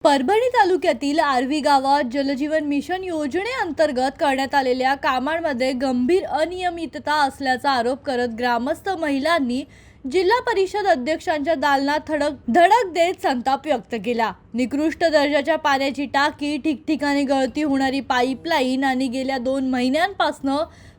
परभणी तालुक्यातील आर्वी गावात जलजीवन मिशन योजनेअंतर्गत करण्यात आलेल्या कामांमध्ये गंभीर अनियमितता असल्याचा आरोप करत ग्रामस्थ महिलांनी जिल्हा परिषद अध्यक्षांच्या दालनात धडक देत संताप व्यक्त केला। निकृष्ट दर्जाच्या पाण्याची टाकी, ठिकठिकाणी गळती होणारी पाईपलाईन आणि गेल्या 2 महिन्यांपासून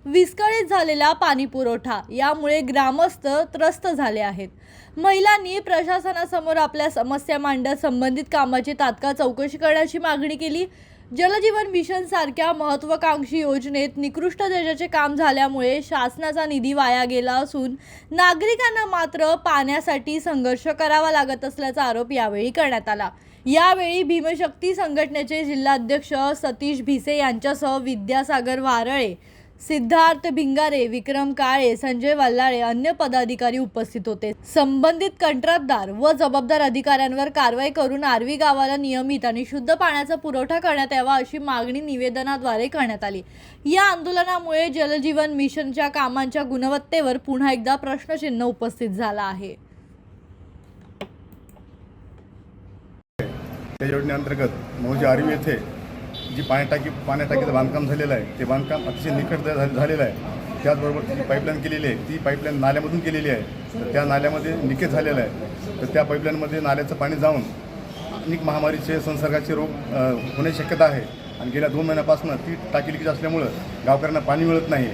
विस्कळीत झालेला पाणी पुरवठा यामुळे ग्रामस्थ त्रस्त झाले आहेत। महिलांनी प्रशासनासमोर आपल्या समस्या मांडत संबंधित कामाची तात्काळ चौकशी करण्याची मागणी केली। जलजीवन मिशन सारख्या महत्त्वाकांक्षी योजनेत निकृष्ट दर्जाचे काम झाल्यामुळे शासनाचा निधी वाया गेला असून नागरिकांना मात्र पाण्यासाठी संघर्ष करावा लागत असल्याचा आरोप यावेळी करण्यात आला। यावेळी भीमशक्ती संघटनेचे जिल्हाध्यक्ष सतीश भिसे यांच्यासह विद्यासागर वारळे, सिद्धार्थ भिंगारे, विक्रम काळे, संजय वल्लाळे अन्य पदाधिकारी उपस्थित होते। संबंधित कंत्राटदार व जबाबदार अधिकाऱ्यांवर कारवाई करून आर्वी गावाला नियमित आणि शुद्ध पाण्याचा पुरवठा करण्यात यावा अशी मागणी निवेदनाद्वारे करण्यात आली। या आंदोलनामुळे जलजीवन मिशनच्या कामांच्या गुणवत्तेवर पुन्हा एकदा प्रश्नचिन्ह उपस्थित झाला आहे। त्या योजनेअंतर्गत मौजे आर्वी येथे जी पाण्याटाकीचं बांधकाम झालेलं आहे ते बांधकाम अतिशय निकट झालेलं आहे। त्याचबरोबर जी पाईपलाईन केलेली आहे ती पाईपलाईन नाल्यामधून केलेली आहे, तर त्या नाल्यामध्ये लिकेज झालेलं आहे। तर त्या पाईपलाईनमध्ये नाल्याचं पाणी जाऊन अनेक महामारीचे संसर्गाचे रोग होण्याची शक्यता आहे आणि गेल्या 2 महिन्यापासून ती टाकी लिकेज असल्यामुळं गावकऱ्यांना पाणी मिळत नाही।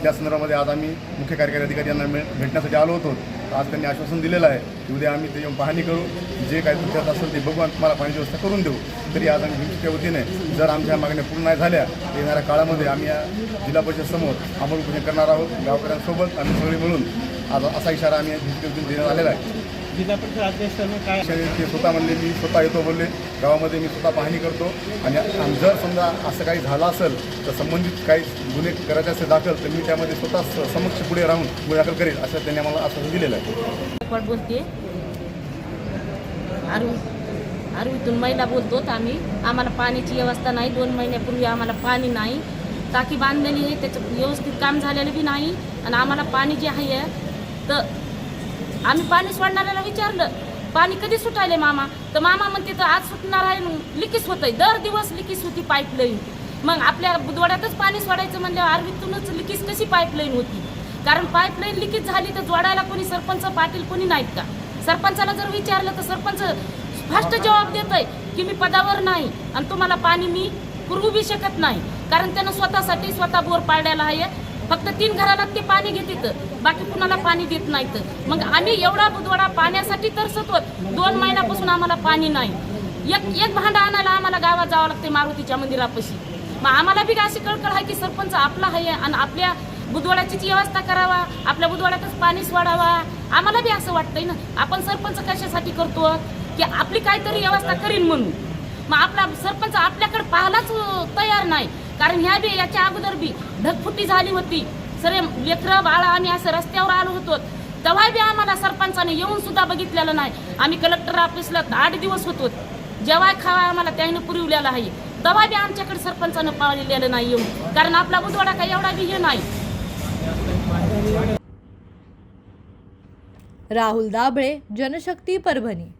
त्या संदर्भामध्ये आज आम्ही मुख्य कार्यकारी अधिकारी यांना भेटण्यासाठी आलो होतो। आज त्यांनी आश्वासन दिलेलं आहे की उद्या आम्ही ते येऊन पाहणी करू, जे काही तुमच्यात असेल ते बघू आणि तुम्हाला पाण्याची व्यवस्था करून देऊ। तरी आज आम्ही भीमच्या वतीने जर आमच्या मागण्या पूर्ण नाही झाल्या तर येणाऱ्या काळामध्ये आम्ही या जिल्हा परिषदेसमोर अंमलबजावणी करणार आहोत। गावकऱ्यांसोबत आम्ही सगळे मिळून आज असा इशारा आम्ही भीमच्या वतीने देण्यात आलेला आहे। जिल्हा परिषद अध्यक्षांनी काय ते स्वतः म्हणले, मी स्वतः येतो बोलले, गावामध्ये मी स्वतः पाहणी करतो आणि जर समजा असं काही झालं असेल तर संबंधित काही गुन्हे करायचे असेल दाखल तर मी त्यामध्ये स्वतः समक्ष पुढे राहून गुन्हे दाखल करेल असं त्यांनी आम्हाला आश्वासन दिलेलं आहे। बोलते आर्वीतून महिला बोलतो, आम्हाला पाण्याची व्यवस्था नाही। 2 महिन्यापूर्वी आम्हाला पाणी नाही, टाकी बांधलेली आहे, त्याचं व्यवस्थित काम झालेलं बी नाही आणि आम्हाला पाणी जे आहे तर आम्ही पाणी सोडणाऱ्याला विचारलं पाणी कधी सुटायले मामा, तर मामा म्हणते तर आज सुटणार आहे, लिकीज होतंय, दर दिवस लिकीज होती पाईपलाईन। मग आपल्या बुधवाड्यातच पाणी सोडायचं म्हणल्यावर आर्वीतूनच लिकीज कशी पाईपलाईन होती? कारण पाईपलाईन लिकीज झाली तर जोडायला कोणी सरपंच पाटील कोणी नाहीत का? सरपंचाला जर विचारलं तर सरपंच स्पष्ट जबाब देतोय की मी पदावर नाही आणि तुम्हाला पाणी मी पुरवू बी शकत नाही, कारण त्यानं स्वतःसाठी स्वतः बोर पाडलेला आहे। फक्त 3 घराला ते पाणी घेतात, बाकी कुणाला पाणी देत नाहीत। मग आम्ही एवढा बुधवाडा पाण्यासाठी तरसत होत, 2 महिन्यापासून आम्हाला पाणी नाही। एक भांडा आणायला आम्हाला गावात जावं लागते मारुतीच्या मंदिरापाशी। मग आम्हाला बी अशी कळकळ आहे की सरपंच आपला आहे आणि आपल्या बुधवाड्याची व्यवस्था करावा, आपल्या बुधवाड्यातच पाणी सोडावा। आम्हाला बी असं वाटतंय ना, आपण सरपंच कशासाठी करतो की आपली काहीतरी व्यवस्था करीन म्हणून। मग आपला सरपंच आपल्याकडे पाहायलाच तयार नाही, कारण ह्या बी याच्या अगोदर बी ढगफुटी झाली होती, सरे लेकरं बाळा आम्ही असं रस्त्यावर आलो होतो, तेव्हा बी आम्हाला सरपंचाने येऊन सुद्धा बघितलेलं नाही। आम्ही कलेक्टर ऑफिसला 8 दिवस होतो, जेव्हा खावा आम्हाला त्याने पुरवलेलं आहे, तेव्हा बी आमच्याकडे सरपंचानं पाळलेलं नाही येऊन, कारण आपला बुधवाडा काही एवढा बी हे नाही। राहुल दाभळे, जनशक्ती, परभणी।